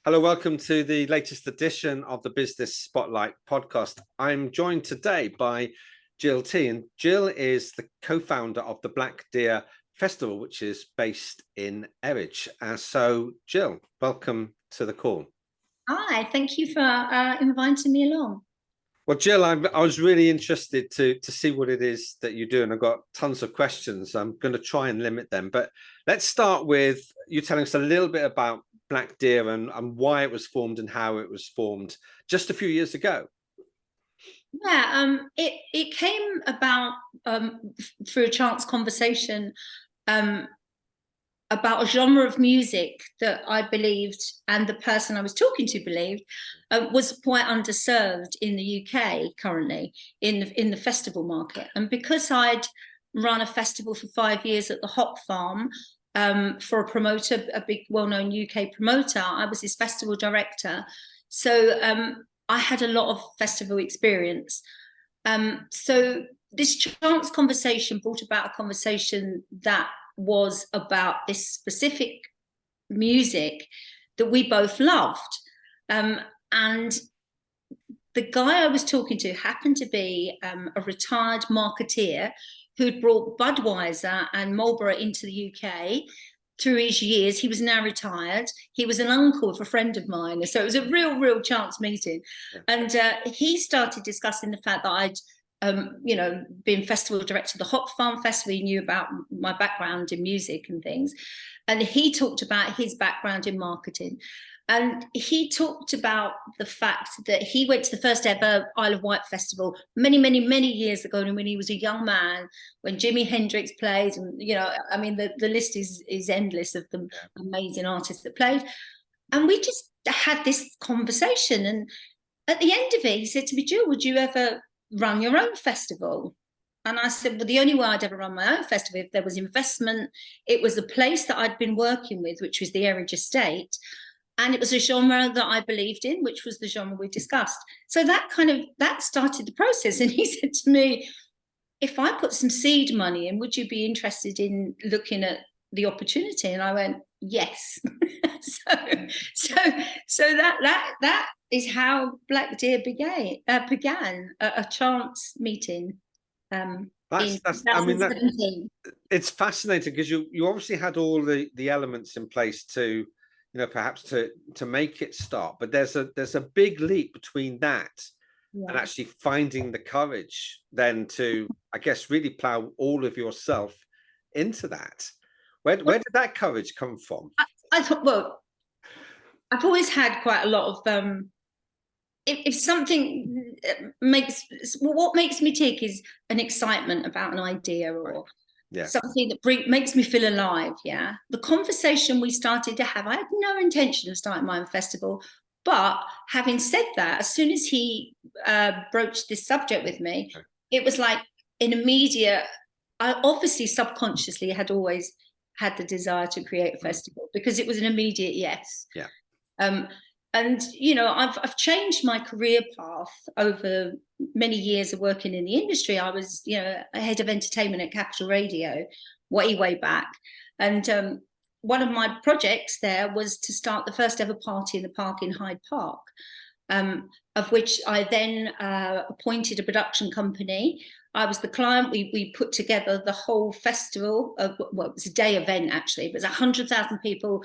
Hello, welcome to the latest edition of the Business Spotlight podcast. I'm joined today by Gill Tee, and Gill is the co-founder of the Black Deer Festival, which is based in Eridge. So, Gill, welcome to the call. Hi, thank you for inviting me along. Well, Gill, I was really interested to see what it is that you do, and I've got tons of questions. I'm going to try and limit them, but let's start with you telling us a little bit about Black Deer and why it was formed and how it was formed just a few years ago. Yeah, it came about through a chance conversation about a genre of music that I believed, and the person I was talking to believed, was quite underserved in the UK currently in the festival market. And because I'd run a festival for 5 years at the Hop Farm, for a promoter, a big well-known UK promoter, I was his festival director. So I had a lot of festival experience. So this chance conversation brought about a conversation that was about this specific music that we both loved. And the guy I was talking to happened to be a retired marketeer who'd brought Budweiser and Marlboro into the UK through his years. He was now retired. He was an uncle of a friend of mine. So it was a real chance meeting. And he started discussing the fact that I'd been festival director of the Hop Farm Festival. He knew about my background in music and things. And he talked about his background in marketing. And he talked about the fact that he went to the first ever Isle of Wight festival many years ago, when he was a young man, when Jimi Hendrix played. And, I mean, the list is endless of the amazing artists that played. And we just had this conversation. And at the end of it, he said to me, "Jill, would you ever run your own festival?" And I said, well, the only way I'd ever run my own festival if there was investment. It was the place that I'd been working with, which was the Eridge Estate. And it was a genre that I believed in, which was the genre we discussed. So that started the process. And he said to me, "If I put some seed money in, would you be interested in looking at the opportunity?" And I went, "Yes." so that is how Black Deer began a chance meeting. It's fascinating because you obviously had all the elements in place to, perhaps to make it start, but there's a big leap between that and actually finding the courage then to, I guess, really plow all of yourself into that. Where did that courage come from? I thought, well, I've always had quite a lot of if something what makes me tick is an excitement about an idea or something that makes me feel alive. The conversation we started to have, I had no intention of starting my own festival, but having said that, as soon as he broached this subject with me, it was like an immediate. I obviously subconsciously had always had the desire to create a festival because it was an immediate yes. And I've changed my career path over many years of working in the industry. I was head of entertainment at Capital Radio way back, and one of my projects there was to start the first ever party in the park in Hyde Park, of which I then appointed a production company. I was the client. We put together the whole festival. It was a day event actually. It was 100,000 people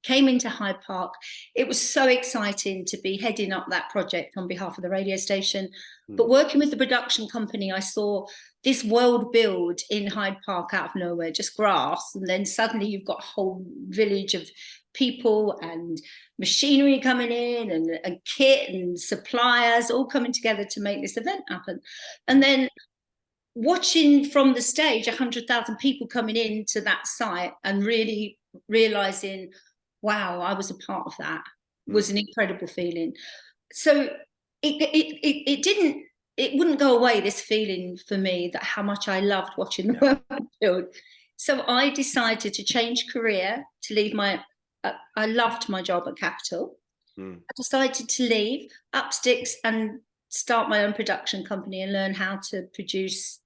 came into Hyde Park. It was so exciting to be heading up that project on behalf of the radio station. But working with the production company, I saw this world build in Hyde Park out of nowhere, just grass. And then suddenly you've got a whole village of people and machinery coming in and kit and suppliers all coming together to make this event happen. And then watching from the stage 100,000 people coming into that site and really realizing, wow, I was a part of that, was an incredible feeling. So it wouldn't go away, this feeling for me, that how much I loved watching the world build. So I decided to change career, to leave I loved my job at Capital. I decided to leave, up sticks, and start my own production company and learn how to produce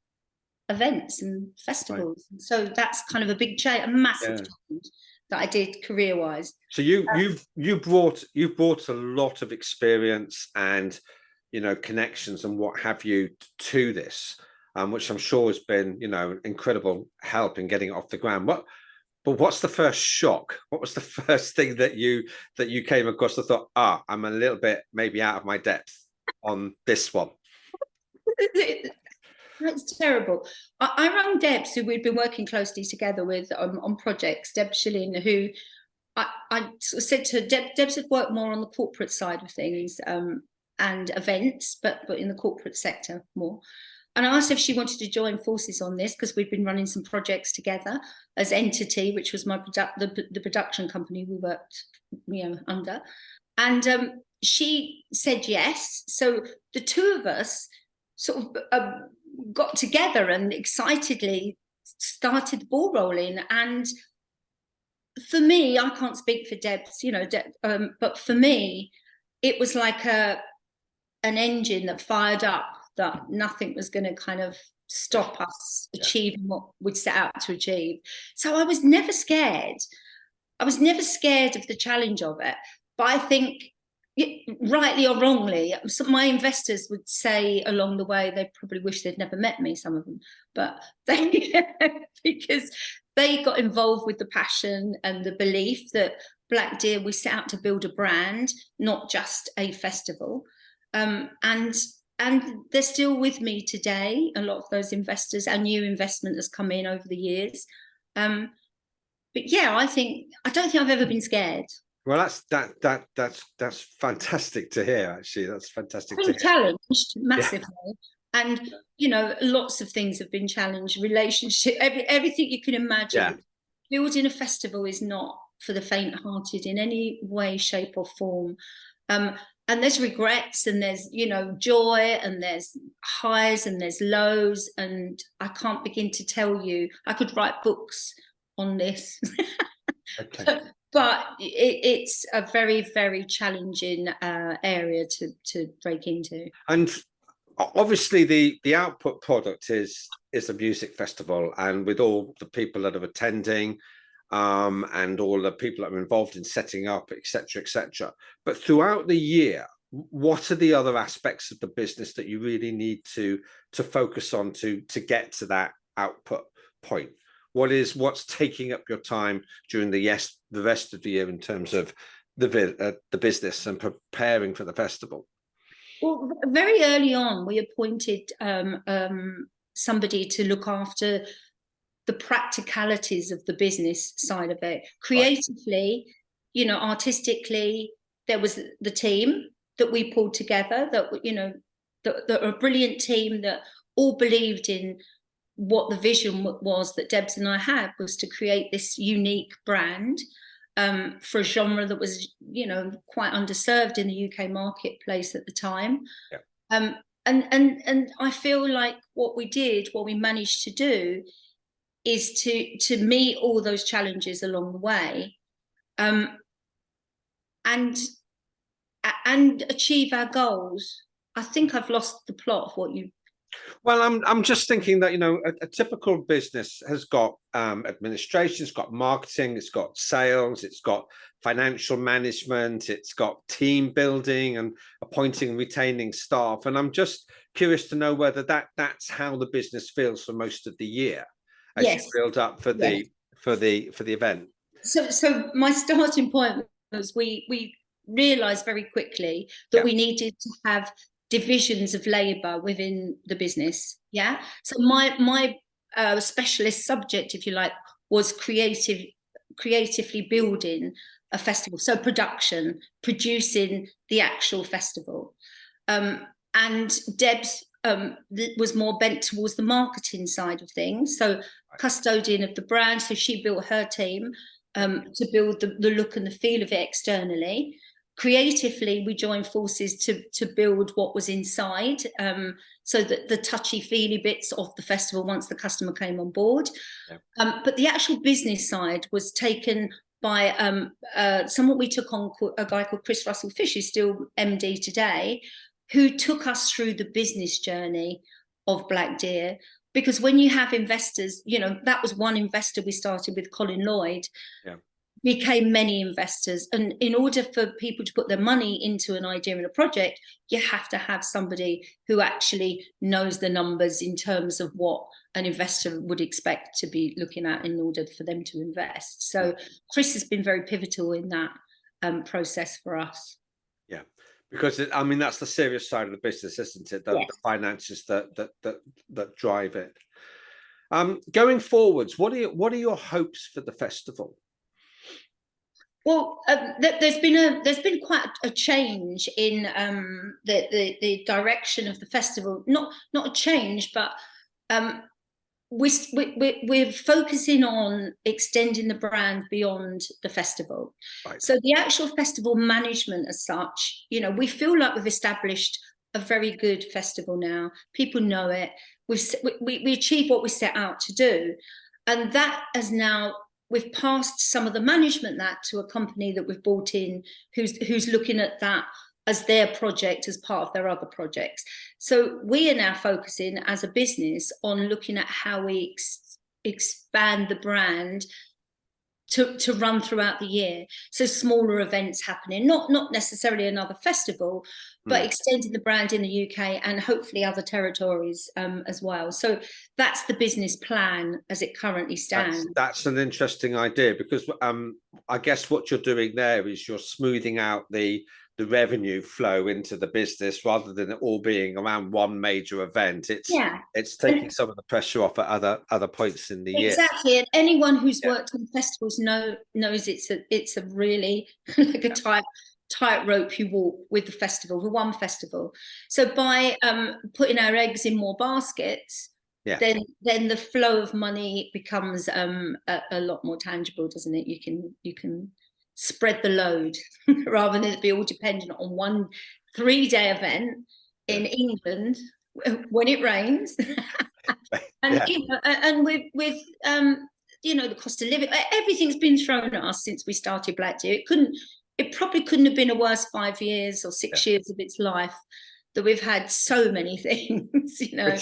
events and festivals. So that's kind of a big change, a massive change. that I did career-wise. So you brought a lot of experience and, you know, connections and what have you to this, which I'm sure has been, you know, incredible help in getting it off the ground. But what's the first shock? What was the first thing that you came across and thought, I'm a little bit maybe out of my depth on this one? That's terrible. I rang Debs, who we'd been working closely together with on projects, Deb Schilling, who I said to her, Debs had worked more on the corporate side of things and events, but in the corporate sector more. And I asked if she wanted to join forces on this, because we'd been running some projects together as Entity, which was the production company we worked, you know, under. And she said yes. So the two of us sort of got together and excitedly started the ball rolling. And for me, I can't speak for Debs, you know, but for me, it was like an engine that fired up, that nothing was going to kind of stop us achieving what we'd set out to achieve. So I was never scared. I was never scared of the challenge of it. But I think, rightly or wrongly, my investors would say along the way they probably wish they'd never met me, some of them, but because they got involved with the passion and the belief that Black Deer, we set out to build a brand, not just a festival. And they're still with me today, a lot of those investors, and new investment has come in over the years. But yeah, I don't think I've ever been scared. Well, that's fantastic to hear. Actually, that's fantastic to hear. Challenged massively, and you know, lots of things have been challenged. Relationship, everything you can imagine. Building a festival is not for the faint-hearted in any way, shape, or form. And there's regrets, and there's, you know, joy, and there's highs, and there's lows, and I can't begin to tell you. I could write books on this. Okay. But it's a very, very challenging area to break into. And obviously, the output product is a music festival, and with all the people that are attending, and all the people that are involved in setting up, etc., etc. But throughout the year, what are the other aspects of the business that you really need to focus on to get to that output point? What's taking up your time during the rest of the year in terms of the business and preparing for the festival? Well, very early on, we appointed somebody to look after the practicalities of the business side of it. Creatively, you know, artistically, there was the team that we pulled together, that, you know, that a brilliant team that all believed in what the vision was that Debs and I had, was to create this unique brand for a genre that was, you know, quite underserved in the UK marketplace at the time. Yeah. And I feel like what we managed to do is to meet all those challenges along the way, and achieve our goals. I think I've lost the plot of what you. Well, I'm just thinking that, you know, a typical business has got administration, it's got marketing, it's got sales, it's got financial management, it's got team building and appointing and retaining staff. And I'm just curious to know whether that's how the business feels for most of the year as you build up for the event. So my starting point was we realized very quickly that we needed to have divisions of labor within the business. So my specialist subject, if you like, was creatively building a festival, so producing the actual festival, and Debs was more bent towards the marketing side of things, so custodian of the brand. So she built her team to build the look and the feel of it externally. Creatively, we joined forces to build what was inside, so that the touchy-feely bits of the festival once the customer came on board. But the actual business side was taken by someone we took on, a guy called Chris Russell-Fish, who's still MD today, who took us through the business journey of Black Deer. Because when you have investors, you know, that was one investor we started with, Colin Lloyd. became many investors. And in order for people to put their money into an idea and a project, you have to have somebody who actually knows the numbers in terms of what an investor would expect to be looking at in order for them to invest. So Chris has been very pivotal in that process for us. Yeah, because I mean, that's the serious side of the business, isn't it? The finances that drive it. Going forwards, what are your hopes for the festival? Well, there's been quite a change in the direction of the festival. Not a change, but we're focusing on extending the brand beyond the festival. Right. So the actual festival management as such, you know, we feel like we've established a very good festival now. People know it. We achieved what we set out to do, and that has now, we've passed some of the management that to a company that we've brought in who's looking at that as their project, as part of their other projects. So we are now focusing as a business on looking at how we expand the brand to run throughout the year. So smaller events happening, not necessarily another festival, but extending the brand in the UK and hopefully other territories as well. So that's the business plan as it currently stands. That's an interesting idea, because I guess what you're doing there is you're smoothing out the revenue flow into the business rather than it all being around one major event. It's taking some of the pressure off at other points in the year. Exactly, and anyone who's worked on festivals knows it's a really like a tight rope you walk with the festival, the one festival. So by putting our eggs in more baskets, then the flow of money becomes a lot more tangible, doesn't it? You can spread the load rather than it be all dependent on one 3-day event in England when it rains. And you know, and with you know, the cost of living, everything's been thrown at us since we started Black Deer. It probably couldn't have been a worse 5 years or 6 years of its life, that we've had so many things, you know.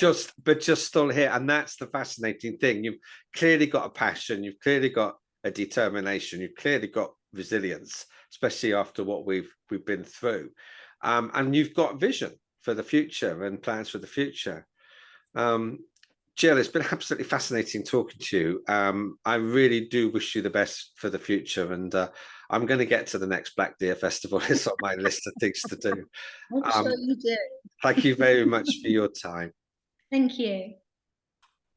But just still here, and that's the fascinating thing. You've clearly got a passion, you've clearly got a determination, you've clearly got resilience, especially after what we've been through, and you've got vision for the future and plans for the future. Gill, it's been absolutely fascinating talking to you. I really do wish you the best for the future, and I'm going to get to the next Black Deer Festival. It's on my list of things to do. I'm sure you do. Thank you very much for your time. Thank you.